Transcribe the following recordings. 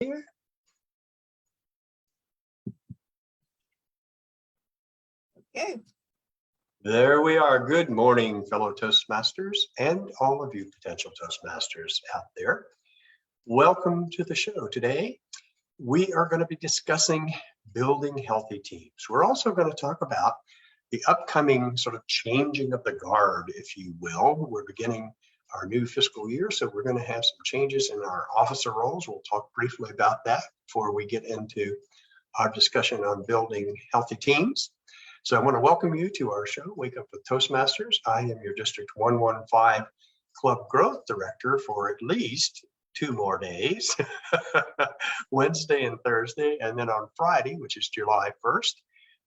here. Okay. There we are. Good morning, fellow Toastmasters and all of you potential Toastmasters out there. Welcome to the show. Today, we are going to be discussing building healthy teams. We're also going to talk about the upcoming sort of changing of the guard, if you will. We're beginning our new fiscal year, so we're going to have some changes in our officer roles. We'll talk briefly about that before we get into our discussion on building healthy teams. So I want to welcome you to our show, Wake Up with Toastmasters. I am your District 115 Club Growth Director for at least 2 more days, Wednesday and Thursday, and then on Friday, which is July 1st,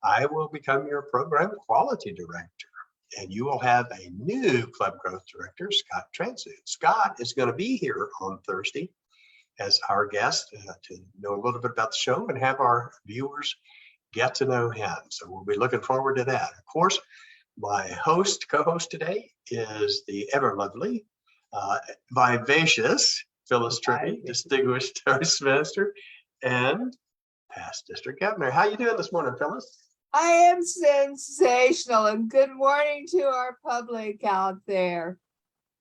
I will become your Program Quality Director. And you will have a new Club Growth Director, Scott Transit. Scott is going to be here on Thursday as our guest to know a little bit about the show and have our viewers get to know him. So we'll be looking forward to that. Of course, my co-host today is the ever lovely, vivacious Phyllis Trippy, distinguished Toastmaster and past District Governor. How you doing this morning, Phyllis? I am sensational, and good morning to our public out there.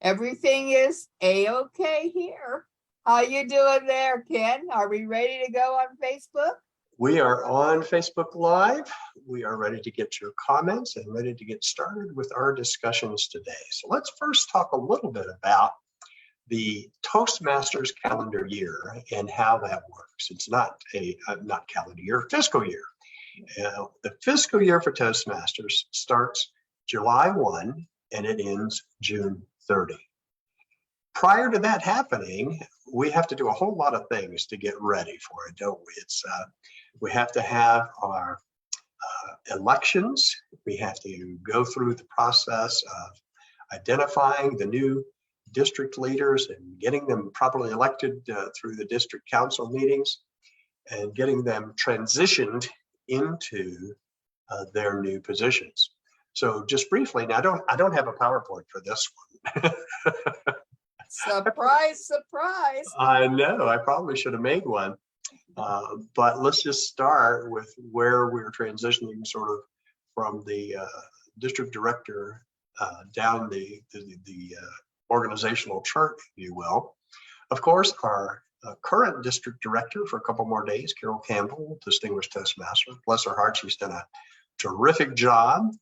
Everything is A-okay here. How you doing there, Ken? Are we ready to go on Facebook? We are on Facebook Live. We are ready to get your comments and ready to get started with our discussions today. So let's first talk a little bit about the Toastmasters calendar year and how that works. It's not not calendar year, fiscal year. The fiscal year for Toastmasters starts July 1 and it ends June 30. Prior to that happening, we have to do a whole lot of things to get ready for it, don't we? We have to have our elections. We have to go through the process of identifying the new district leaders and getting them properly elected through the district council meetings and getting them transitioned into their new positions. So just briefly, now I don't have a PowerPoint for this one. Surprise, surprise. I know, I probably should have made one. But let's just start with where we're transitioning sort of from the district director down the organizational chart, if you will. Of course, our current district director for a couple more days, Carol Campbell, distinguished Toastmaster, bless her heart, she's done a terrific job,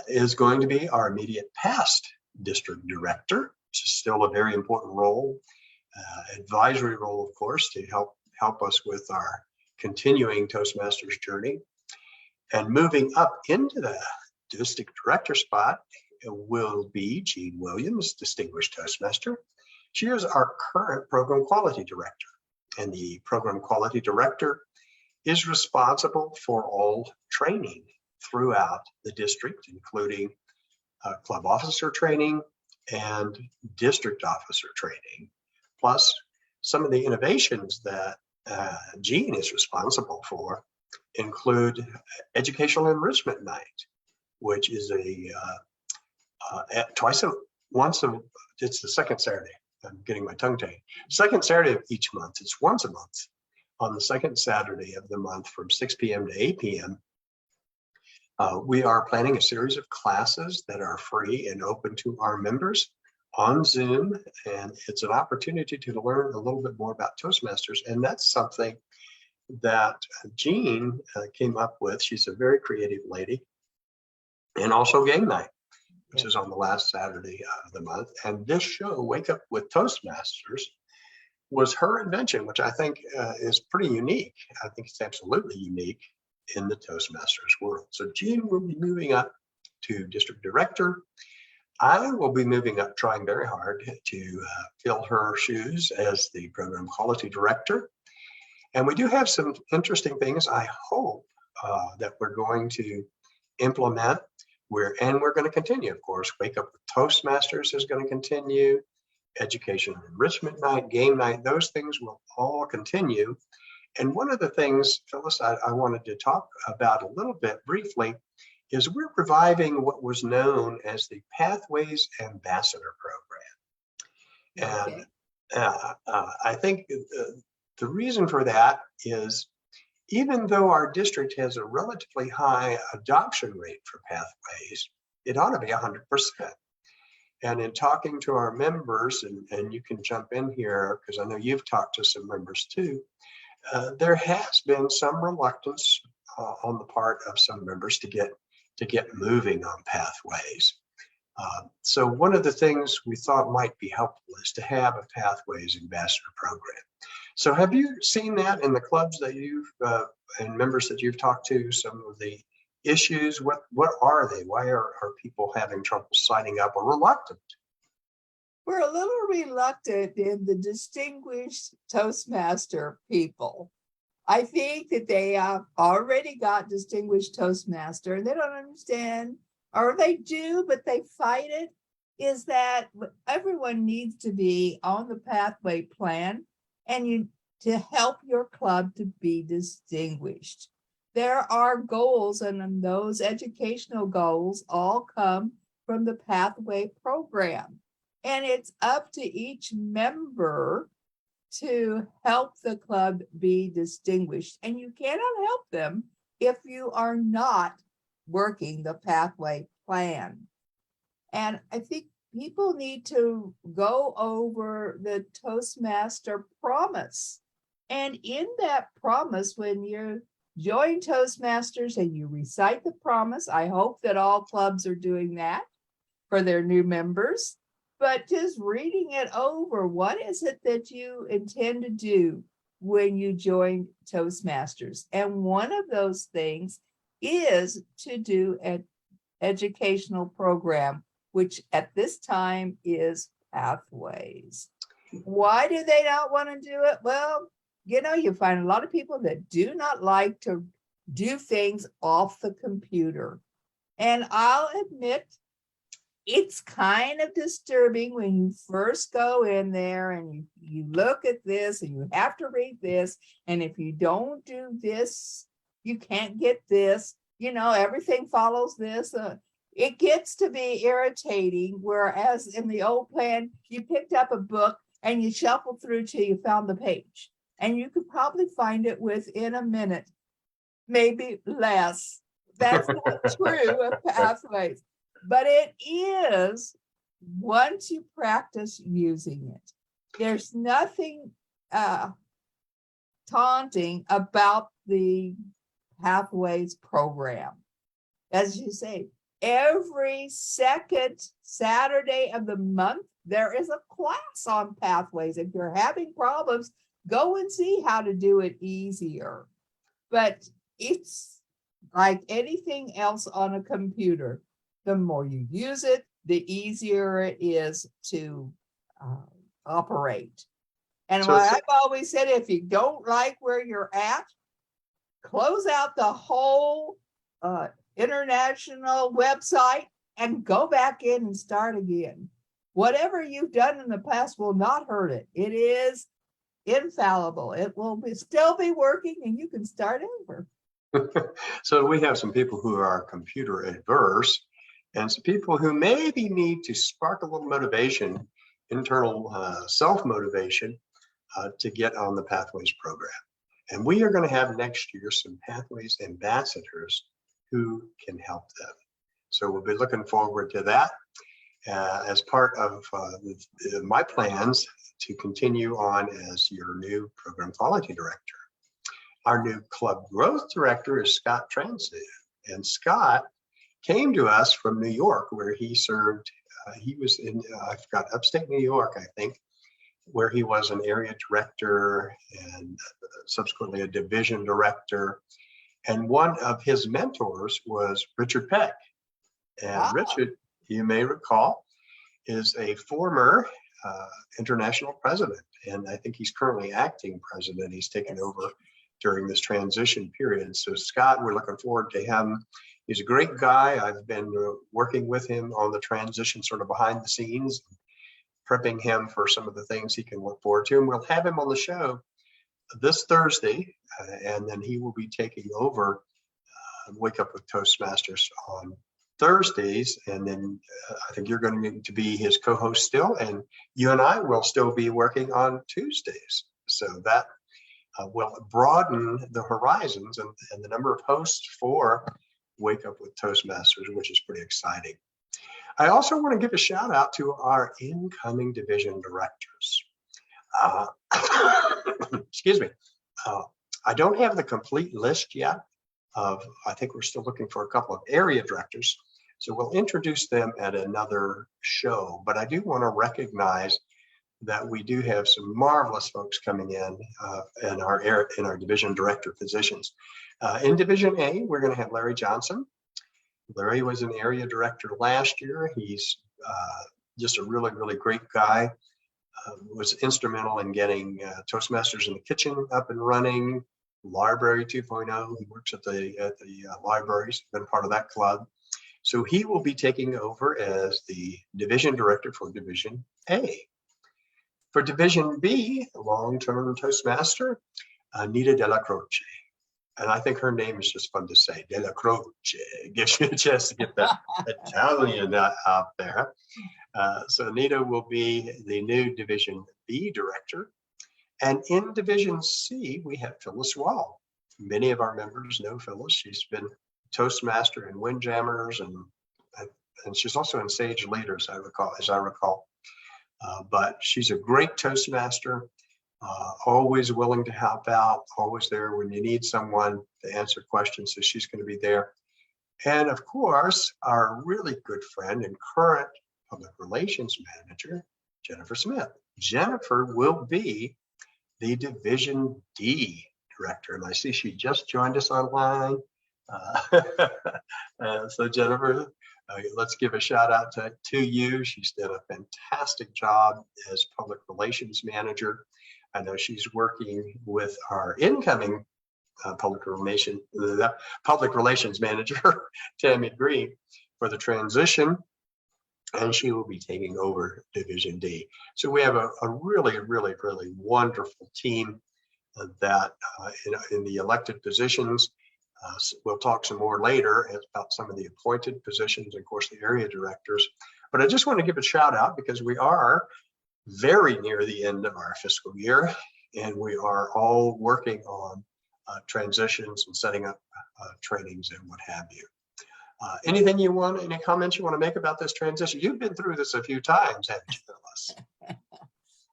is going to be our immediate past district director, which is still a very important role, advisory role, of course, to help us with our continuing Toastmasters journey. And moving up into the district director spot will be Jean Williams, distinguished Toastmaster. She is our current program quality director, and the program quality director is responsible for all training throughout the district, including club officer training and district officer training, plus some of the innovations that Jean is responsible for include Educational Enrichment Night, which is it's the second Saturday. I'm getting my tongue tied. Second Saturday of each month. It's once a month on the second Saturday of the month from 6 p.m. to 8 p.m. We are planning a series of classes that are free and open to our members on Zoom, and it's an opportunity to learn a little bit more about Toastmasters, and that's something that Jean came up with. She's a very creative lady. And also game night, which is on the last Saturday of the month. And this show, Wake Up with Toastmasters, was her invention, which I think is pretty unique. I think it's absolutely unique in the Toastmasters world. So Jean will be moving up to district director. I will be moving up, trying very hard to fill her shoes as the program quality director. And we do have some interesting things, I hope, that we're going to implement. We're going to continue, of course. Wake Up with Toastmasters is going to continue. Education and Enrichment Night, Game Night, those things will all continue. And one of the things, Phyllis, I wanted to talk about a little bit briefly is we're reviving what was known as the Pathways Ambassador Program. And I think The reason for that is even though our district has a relatively high adoption rate for pathways, it ought to be 100%. And in talking to our members, and you can jump in here because I know you've talked to some members too, there has been some reluctance on the part of some members to get moving on pathways. So one of the things we thought might be helpful is to have a Pathways Ambassador program. So have you seen that in the clubs that you've and members that you've talked to, some of the issues? What are they? Why are people having trouble signing up or reluctant? We're a little reluctant in the distinguished Toastmaster people. I think that they have already got distinguished Toastmaster and they don't understand, or they do, but they fight it, is that everyone needs to be on the pathway plan and to help your club to be distinguished. There are goals, and those educational goals all come from the pathway program. And it's up to each member to help the club be distinguished. And you cannot help them if you are not working the pathway plan. And I think people need to go over the Toastmaster promise. And in that promise, when you join Toastmasters and you recite the promise, I hope that all clubs are doing that for their new members. But just reading it over, what is it that you intend to do when you join Toastmasters? And one of those things is to do an educational program, which at this time is Pathways. Why do they not want to do it? Well, you find a lot of people that do not like to do things off the computer. And I'll admit, it's kind of disturbing when you first go in there and you look at this and you have to read this. And if you don't do this, you can't get this. Everything follows this. It gets to be irritating, whereas in the old plan, you picked up a book and you shuffled through till you found the page. And you could probably find it within a minute, maybe less. That's not true of Pathways. But it is, once you practice using it. There's nothing taunting about the Pathways program. As you say, every second Saturday of the month, there is a class on Pathways. If you're having problems, go and see how to do it easier. But it's like anything else on a computer. The more you use it, the easier it is to operate. And So what I've always said, if you don't like where you're at, close out the whole international website and go back in and start again. Whatever you've done in the past will not hurt it. It is infallible. It will still be working and you can start over. So we have some people who are computer adverse and some people who maybe need to spark a little motivation, internal self-motivation to get on the Pathways program. And we are going to have next year some Pathways ambassadors who can help them. So we'll be looking forward to that as part of my plans to continue on as your new program quality director. Our new club growth director is Scott Transu, and Scott came to us from New York, where he served. He was in, I forgot, upstate New York, I think, where he was an area director and subsequently a division director. And one of his mentors was Richard Peck. And Richard, you may recall, is a former international president. And I think he's currently acting president. He's taken over during this transition period. So Scott, we're looking forward to him. He's a great guy. I've been working with him on the transition sort of behind the scenes, prepping him for some of the things he can look forward to. And we'll have him on the show this Thursday, and then he will be taking over Wake Up with Toastmasters on Thursdays. And then I think you're going to be his co-host still, and you and I will still be working on Tuesdays. So that will broaden the horizons and the number of hosts for Wake Up with Toastmasters, which is pretty exciting. I also want to give a shout out to our incoming division directors. Excuse me. I don't have the complete list yet I think we're still looking for a couple of area directors. So we'll introduce them at another show, but I do want to recognize that we do have some marvelous folks coming in our division director positions. In Division A, we're going to have Larry Johnson. Larry was an area director last year. He's just a really, really great guy. Was instrumental in getting Toastmasters in the Kitchen up and running, Library 2.0. He works at the libraries, been part of that club. So he will be taking over as the division director for Division A. For Division B, long-term Toastmaster, Anita Della Croce. And I think her name is just fun to say, Della Croce. It gives you a chance to get that Italian out there. So Anita will be the new Division B director. And in Division C, we have Phyllis Wall. Many of our members know Phyllis. She's been Toastmaster in Windjammers, and she's also in Sage Leaders, as I recall. But she's a great Toastmaster, always willing to help out, always there when you need someone to answer questions. So she's going to be there. And of course, our really good friend and current public relations manager, Jennifer Smith. Jennifer will be the Division D director. And I see she just joined us online. So Jennifer, let's give a shout out to you. She's done a fantastic job as public relations manager. I know she's working with our incoming public relations manager, Tammy Green, for the transition. And she will be taking over Division D. So we have a really, really, really wonderful team that in the elected positions. We'll talk some more later about some of the appointed positions, and of course, the area directors. But I just want to give a shout out because we are very near the end of our fiscal year, and we are all working on transitions and setting up trainings and what have you. Any comments you want to make about this transition? You've been through this a few times, haven't you, Phyllis?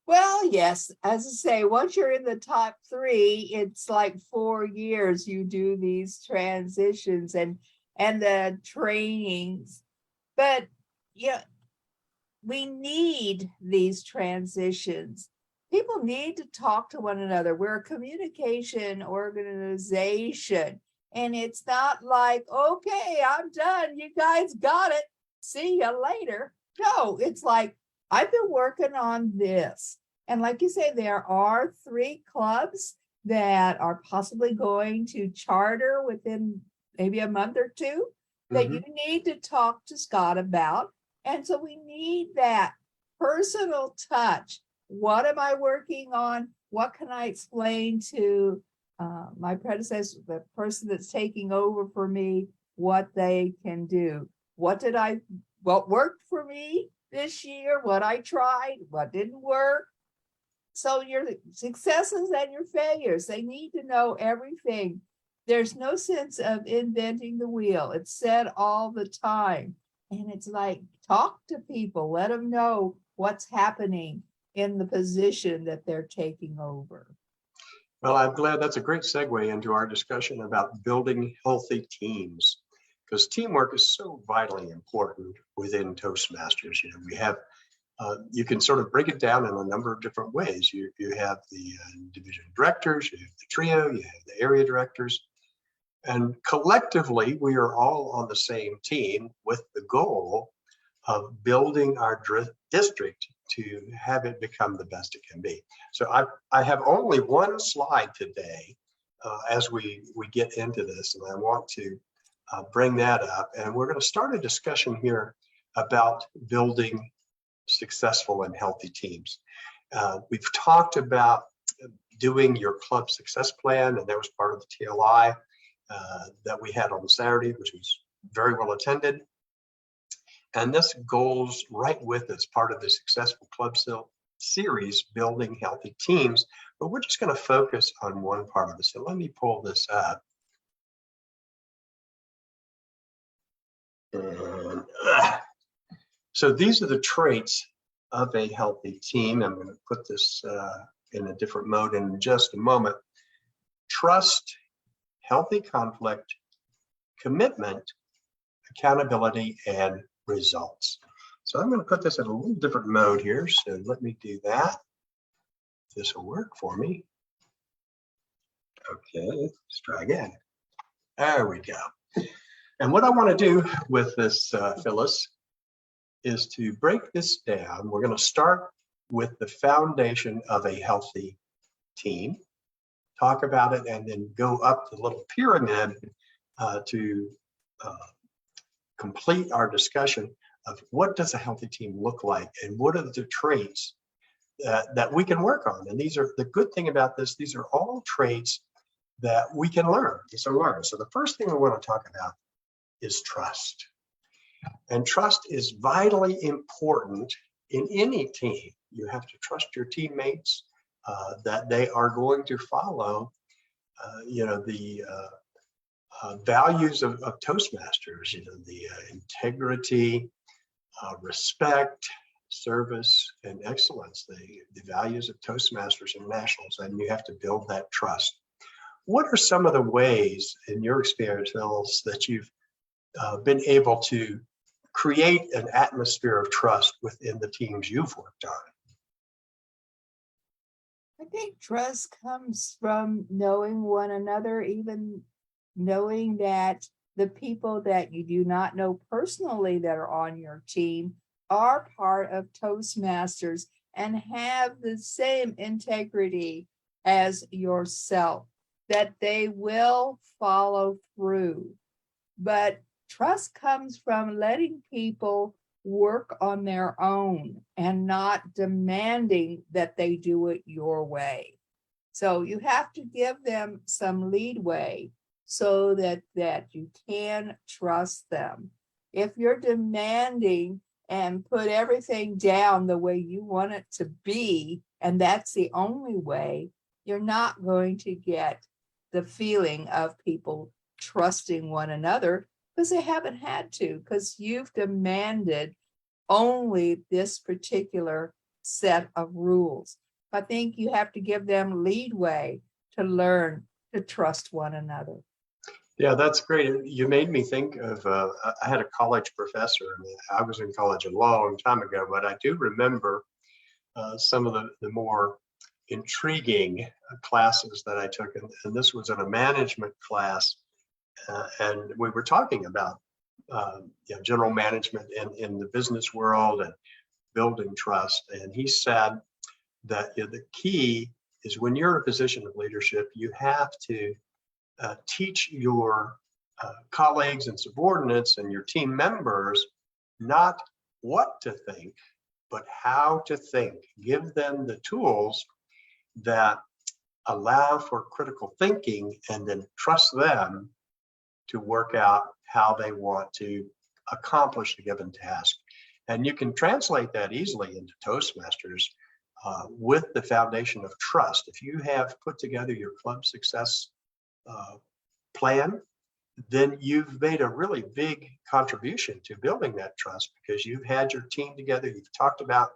Well, yes, as I say, once you're in the top 3, it's like 4 years you do these transitions and the trainings. But we need these transitions. People need to talk to one another. We're a communication organization. And it's not like, okay, I'm done. You guys got it. See you later. No, it's like, I've been working on this. And like you say, there are 3 clubs that are possibly going to charter within maybe a month or 2 that you need to talk to Scott about. And so we need that personal touch. What am I working on? What can I explain to my predecessor, the person that's taking over for me, what they can do? What worked for me this year, what I tried, what didn't work. So your successes and your failures, they need to know everything. There's no sense of inventing the wheel. It's said all the time. And it's like, talk to people, let them know what's happening in the position that they're taking over. Well, I'm glad that's a great segue into our discussion about building healthy teams, because teamwork is so vitally important within Toastmasters. We have, you can sort of break it down in a number of different ways. You have the division directors, you have the trio, you have the area directors, and collectively we are all on the same team with the goal of building our district to have it become the best it can be. So I have only one slide today as we get into this, and I want to bring that up. And we're going to start a discussion here about building successful and healthy teams. We've talked about doing your club success plan, and that was part of the TLI that we had on Saturday, which was very well attended. And this goes right with as part of the successful club series, Building Healthy Teams, but we're just going to focus on one part of this. So let me pull this up. And, so these are the traits of a healthy team. I'm going to put this in a different mode in just a moment. Trust, healthy conflict, commitment, accountability, and results. So I'm going to put this in a little different mode here. So let me do that. This will work for me. Okay, let's try again. There we go. And what I want to do with this, Phyllis, is to break this down. We're going to start with the foundation of a healthy team, talk about it, and then go up the little pyramid to complete our discussion of what does a healthy team look like and what are the traits that we can work on. And these are the good thing about this. These are all traits that we can learn. These are learned. So the first thing we want to talk about is trust. And trust is vitally important in any team. You have to trust your teammates that they are going to follow, the values of Toastmasters, the integrity, respect, service, and excellence, the values of Toastmasters Internationals, and you have to build that trust. What are some of the ways in your experience, Phyllis, that you've been able to create an atmosphere of trust within the teams you've worked on? I think trust comes from knowing one another, even knowing that the people that you do not know personally that are on your team are part of Toastmasters and have the same integrity as yourself, that they will follow through. But trust comes from letting people work on their own and not demanding that they do it your way. So you have to give them some leadway so that you can trust them. If you're demanding and put everything down the way you want it to be, and that's the only way, you're not going to get the feeling of people trusting one another, because they haven't had to, because you've demanded only this particular set of rules. I think you have to give them leadway to learn to trust one another. Yeah, that's great. You made me think of, I had a college professor. I was in college a long time ago, but I do remember some of the more intriguing classes that I took. And this was in a management class. And we were talking about general management in the business world and building trust. And he said that the key is when you're in a position of leadership, you have to teach your colleagues and subordinates and your team members not what to think, but how to think. Give them the tools that allow for critical thinking, and then trust them to work out how they want to accomplish a given task. And you can translate that easily into Toastmasters with the foundation of trust. If you have put together your club success plan, then you've made a really big contribution to building that trust, because you've had your team together, you've talked about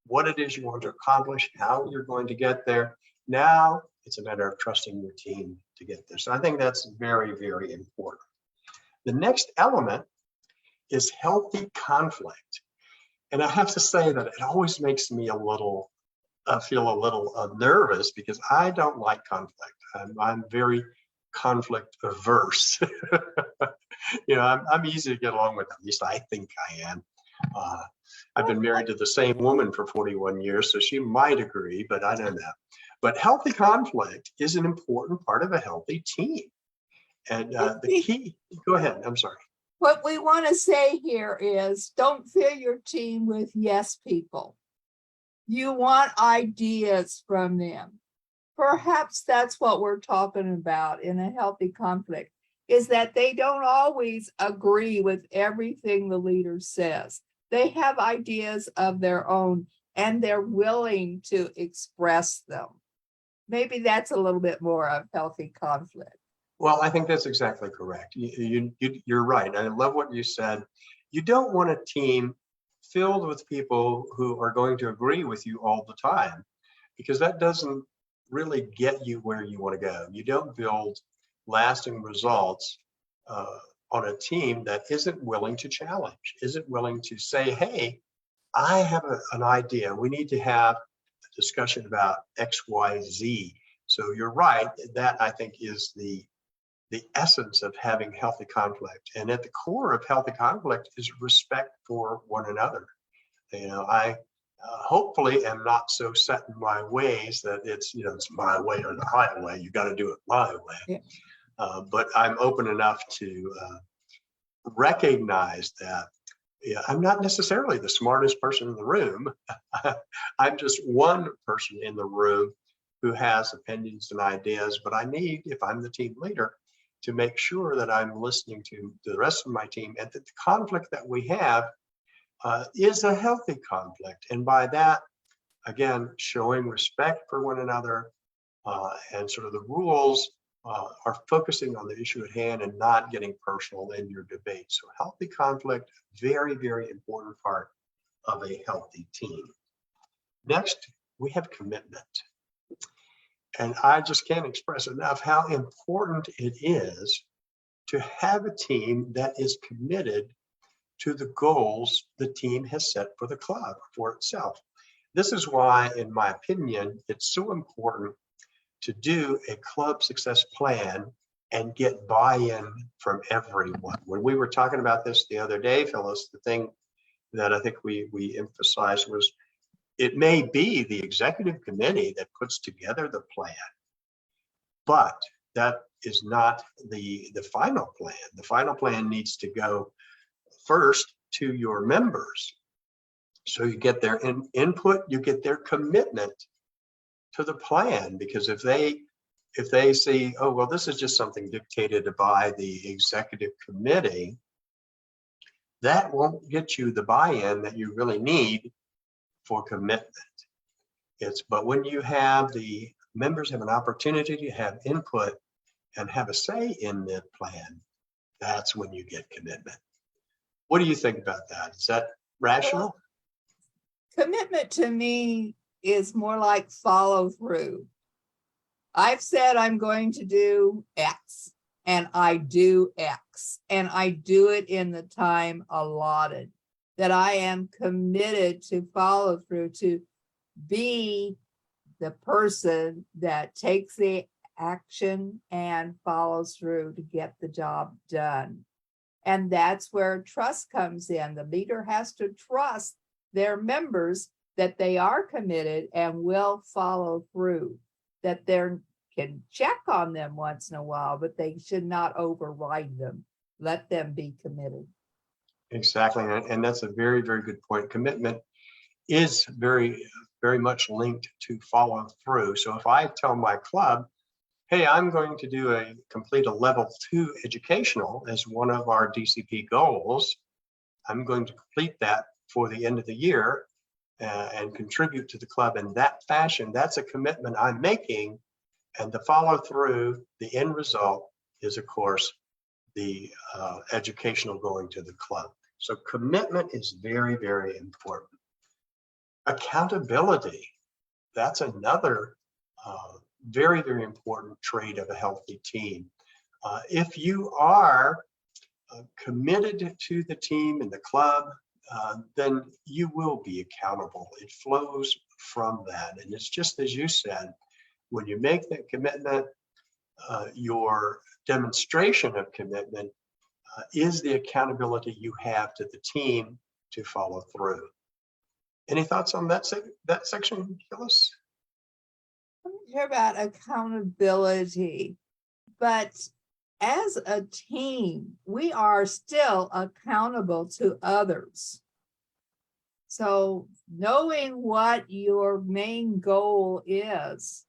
what it is you want to accomplish, how you're going to get there. Now it's a matter of trusting your team to get there. So I think that's very, very important. The next element is healthy conflict. And I have to say that it always makes me feel a little nervous, because I don't like conflict. I'm very conflict averse. I'm easy to get along with. At least I think I am. I've been married to the same woman for 41 years, so she might agree, but I don't know. But healthy conflict is an important part of a healthy team. And the key, go ahead, I'm sorry. What we want to say here is, don't fill your team with yes people. You want ideas from them. Perhaps that's what we're talking about in a healthy conflict, is that they don't always agree with everything the leader says. They have ideas of their own, and they're willing to express them. Maybe that's a little bit more of healthy conflict. Well, I think that's exactly correct. You're right. I love what you said. You don't want a team filled with people who are going to agree with you all the time, because that doesn't really get you where you want to go. You don't build lasting results on a team that isn't willing to challenge, isn't willing to say, hey, I have an idea. We need to have a discussion about X, Y, Z. So you're right. That, I think, is the essence of having healthy conflict. And at the core of healthy conflict is respect for one another. I hopefully am not so set in my ways that it's my way or the highway. You got to do it my way. Yeah. But I'm open enough to recognize that I'm not necessarily the smartest person in the room. I'm just one person in the room who has opinions and ideas, but I need, if I'm the team leader, to make sure that I'm listening to the rest of my team, and that the conflict that we have is a healthy conflict. And by that, again, showing respect for one another, and sort of the rules are focusing on the issue at hand and not getting personal in your debate. So healthy conflict, very, very important part of a healthy team. Next, we have commitment. And I just can't express enough how important it is to have a team that is committed to the goals the team has set for the club, for itself. This is why, in my opinion, it's so important to do a club success plan and get buy-in from everyone. When we were talking about this the other day, Phyllis, the thing that I think we emphasized was, it may be the executive committee that puts together the plan, but that is not the final plan. The final plan needs to go first to your members. So you get their input, you get their commitment to the plan, because if they see, oh, well, this is just something dictated by the executive committee, that won't get you the buy-in that you really need for commitment. But when you have the members have an opportunity to have input and have a say in the plan, that's when you get commitment. What do you think about that? Is that rational? Well, commitment to me is more like follow through. I've said I'm going to do X, and I do X, and I do it in the time allotted, that I am committed to follow through, to be the person that takes the action and follows through to get the job done. And that's where trust comes in. The leader has to trust their members that they are committed and will follow through, that they can check on them once in a while, but they should not override them. Let them be committed. Exactly. And that's a very, very good point. Commitment is very, very much linked to follow through. So if I tell my club, hey, I'm going to complete a level 2 educational as one of our DCP goals, I'm going to complete that for the end of the year and contribute to the club in that fashion, that's a commitment I'm making. And the follow through, the end result is, of course, the educational going to the club. So commitment is very, very important. Accountability, that's another very, very important trait of a healthy team. If you are committed to the team and the club, then you will be accountable. It flows from that. And it's just as you said, when you make that commitment, your demonstration of commitment is the accountability you have to the team to follow through. Any thoughts on that section, Phyllis? I'm hear about accountability, but as a team, we are still accountable to others. So knowing what your main goal is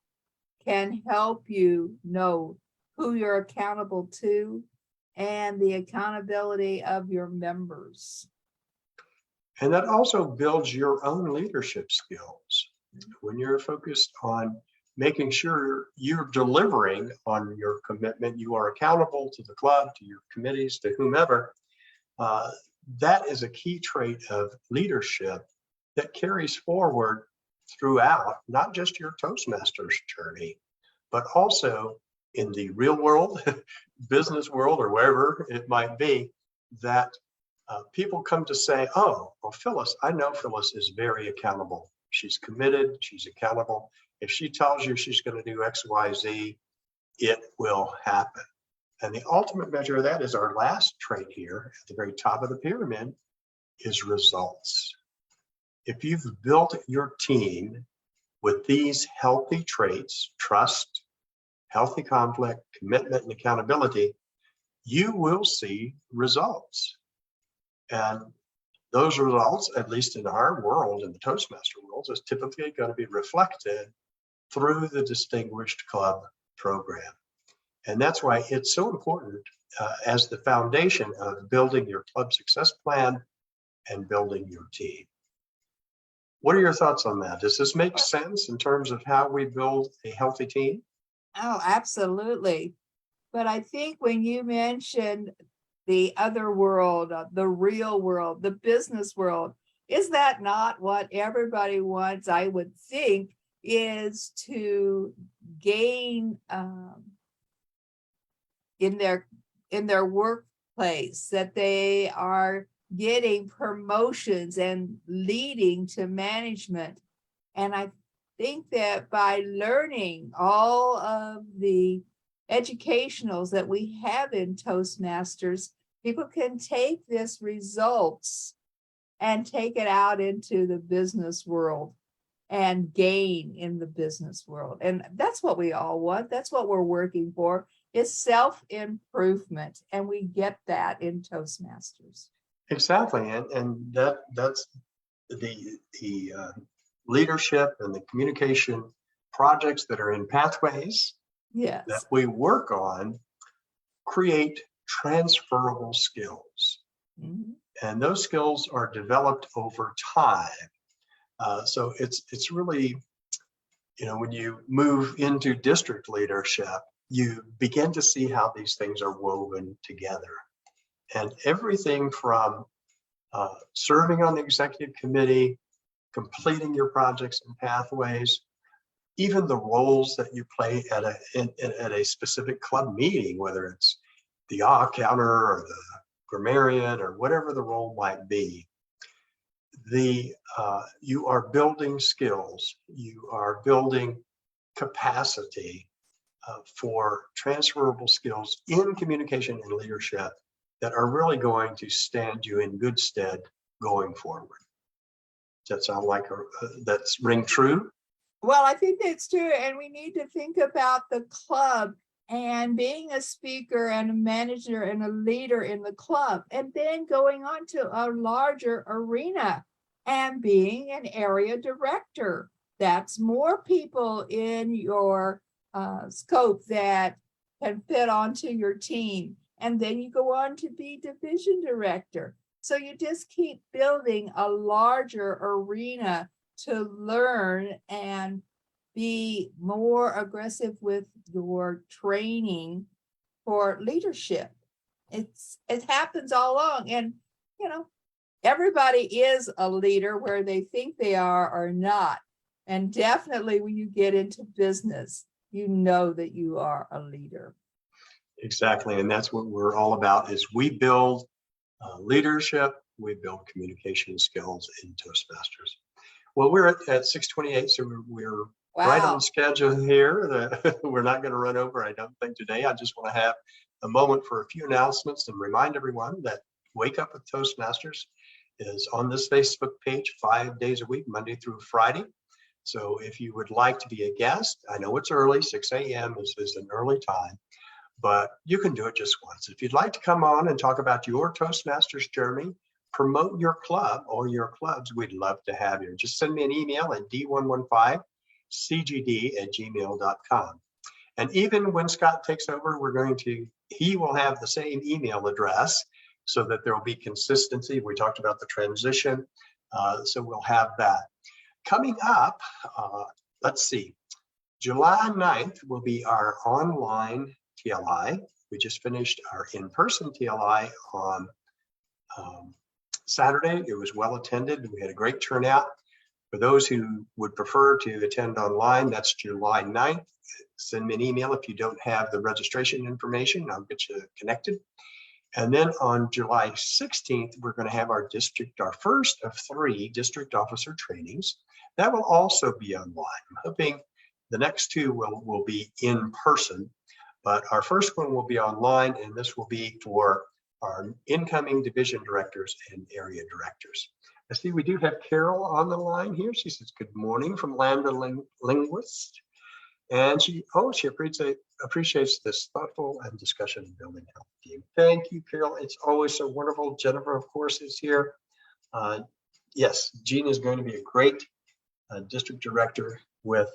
can help you know who you're accountable to and the accountability of your members. And that also builds your own leadership skills. When you're focused on making sure you're delivering on your commitment, you are accountable to the club, to your committees, to whomever, that is a key trait of leadership that carries forward throughout not just your Toastmasters journey, but also in the real world, business world, or wherever it might be, that people come to say, oh, well, Phyllis, I know Phyllis is very accountable. She's committed, she's accountable. If she tells you she's going to do X, Y, Z, it will happen. And the ultimate measure of that is our last trait here at the very top of the pyramid is results. If you've built your team with these healthy traits, trust, healthy conflict, commitment, and accountability, you will see results. And those results, at least in our world, in the Toastmaster world, is typically going to be reflected through the Distinguished Club program. And that's why it's so important as the foundation of building your club success plan and building your team. What are your thoughts on that? Does this make sense in terms of how we build a healthy team? Oh, absolutely. But I think when you mentioned the other world, the real world, the business world, is that not what everybody wants? I would think is to gain in their workplace, that they are getting promotions and leading to management. And I think that by learning all of the educationals that we have in Toastmasters, people can take this results and take it out into the business world and gain in the business world. And that's what we all want. That's what we're working for, is self-improvement. And we get that in Toastmasters. Exactly. And that's the leadership and the communication projects that are in Pathways Yes. that we work on create transferable skills. Mhm. And those skills are developed over time. So it's really, when you move into district leadership, you begin to see how these things are woven together. And everything from serving on the executive committee, completing your projects and pathways, even the roles that you play at a specific club meeting, whether it's the counter or the grammarian or whatever the role might be, you are building skills, you are building capacity for transferable skills in communication and leadership that are really going to stand you in good stead going forward. Does that sound like that's ring true? Well, I think that's true. And we need to think about the club and being a speaker and a manager and a leader in the club, and then going on to a larger arena and being an area director. That's more people in your scope that can fit onto your team. And then you go on to be division director. So you just keep building a larger arena to learn and be more aggressive with your training for leadership. It happens all along. And, everybody is a leader, where they think they are or not. And definitely when you get into business, you know that you are a leader. Exactly. And that's what we're all about, is we build leadership, we build communication skills in Toastmasters. Well, we're at 6:28, so we're Wow. right on schedule here. We're not going to run over, I don't think, today. I just want to have a moment for a few announcements and remind everyone that Wake Up with Toastmasters is on this Facebook page 5 days a week, Monday through Friday. So if you would like to be a guest, I know it's early, 6 a.m. is an early time, but you can do it just once. If you'd like to come on and talk about your Toastmasters journey, promote your club or your clubs, we'd love to have you. Just send me an email at d115cgd@gmail.com. And even when Scott takes over, he will have the same email address. so that there will be consistency. We talked about the transition, so we'll have that. Coming up, let's see, July 9th will be our online TLI. We just finished our in-person TLI on Saturday. It was well attended. We had a great turnout. For those who would prefer to attend online, that's July 9th. Send me an email if you don't have the registration information. I'll get you connected. And then on July 16th, we're going to have our first of 3 district officer trainings. That will also be online. I'm hoping the next 2 will be in person, but our first one will be online, and this will be for our incoming division directors and area directors. I see we do have Carol on the line here. She says, good morning from Lambda Linguist. And she appreciates this thoughtful and discussion and building health team. Thank you, Carol. It's always so wonderful. Jennifer, of course, is here. Yes, Jean is going to be a great district director with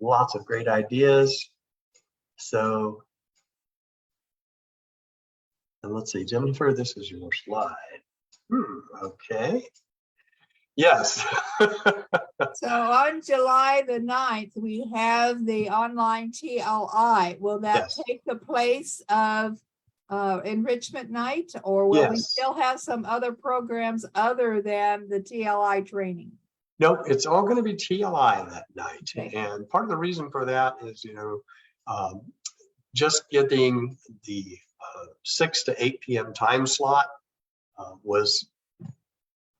lots of great ideas. So, and let's see, Jennifer, this is your slide. Okay. Yes. So on July the 9th, we have the online TLI. Will that take the place of enrichment night, or will we still have some other programs other than the TLI training? No, it's all going to be TLI that night. Okay. And part of the reason for that is, just getting the 6 to 8 p.m. time slot was,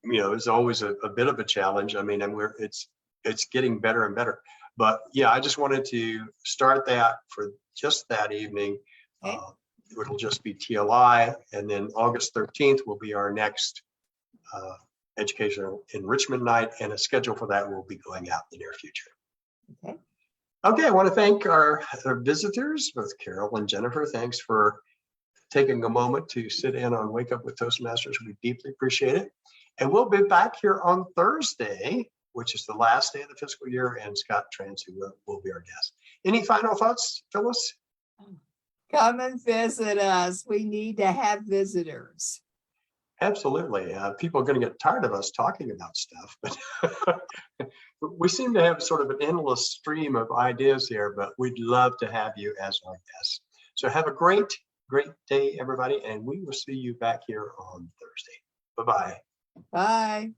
it's always a bit of a challenge. I mean, it's getting better and better. But yeah, I just wanted to start that for just that evening. Okay. It'll just be TLI, and then August 13th will be our next educational enrichment night, and a schedule for that will be going out in the near future. Okay. Okay, I want to thank our visitors, both Carol and Jennifer. Thanks for taking a moment to sit in on Wake Up with Toastmasters. We deeply appreciate it. And we'll be back here on Thursday, which is the last day of the fiscal year, and Scott Trans, who will be our guest. Any final thoughts, Phyllis? Come and visit us. We need to have visitors. Absolutely. People are going to get tired of us talking about stuff, but we seem to have sort of an endless stream of ideas here, but we'd love to have you as our guest. So have a great day, everybody, and we will see you back here on Thursday. Bye-bye. Bye.